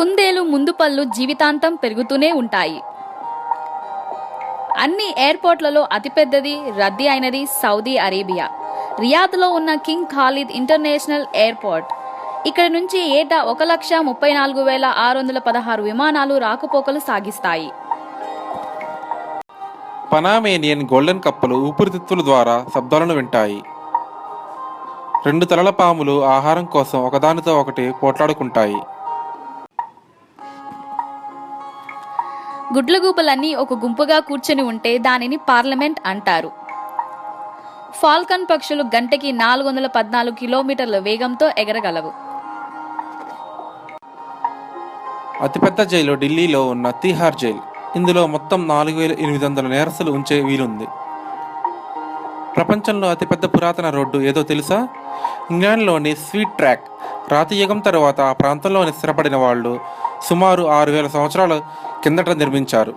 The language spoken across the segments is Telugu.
కుందేలు ముందు పళ్ళు జీవితాంతం పెరుగుతూనే ఉంటాయి. అన్ని ఎయిర్పోర్ట్లలో అతిపెద్దది, రద్దీ అయినది సౌదీ అరేబియా. రియాద్లో ఉన్న కింగ్ ఖాలిద్ ఇంటర్నేషనల్ ఎయిర్పోర్ట్. ఇక్కడ నుంచి ఏటా 1,34,616 విమానాలు రాకపోకలు సాగిస్తాయి. పనామేనియన్ గోల్డెన్ కప్పలు ఊపిరితిత్తుల ద్వారా శబ్దాలను వింటాయి. 2 తలల పాములు ఆహారం కోసం ఒకదానితో ఒకటి పోట్లాడుకుంటాయి. గుడ్లగూబలన్నీ ఒక గుంపుగా కూర్చొని ఉంటే దానిని పార్లమెంట్ అంటారు. ఫాల్కన్ పక్షులు గంటకి 414 కిలోమీటర్ల వేగంతో ఎగరగలవు. అతిపెద్ద జైలు ఢిల్లీలో ఉన్న తిహార్ జైలు. ఇందులో మొత్తం 4,800 నేరస్తులు ఉంచే వీలుంది. ప్రపంచంలో అతిపెద్ద పురాతన రోడ్డు ఏదో తెలుసా? ఇంగ్లాండ్లోని స్వీట్ ట్రాక్. రాతి యుగం తర్వాత ఆ ప్రాంతంలోని స్థిరపడిన వాళ్ళు సుమారు 6,000 సంవత్సరాల కిందట నిర్మించారు.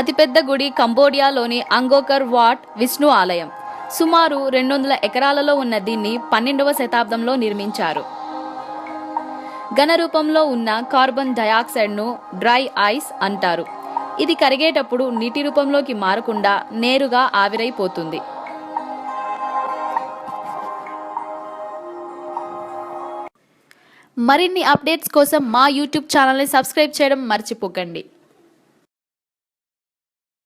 అతిపెద్ద గుడి కంబోడియాలోని అంగోకర్ వాట్ విష్ణు ఆలయం. సుమారు 200 ఎకరాలలో ఉన్న దీన్ని 12వ శతాబ్దంలో నిర్మించారు. ఘన రూపంలో ఉన్న కార్బన్ డయాక్సైడ్ను డ్రై ఐస్ అంటారు. ఇది కరిగేటప్పుడు నీటి రూపంలోకి మారకుండా నేరుగా ఆవిరైపోతుంది. మరిన్ని అప్డేట్స్ కోసం మా యూట్యూబ్ ఛానల్ని సబ్స్క్రైబ్ చేయడం మర్చిపోకండి.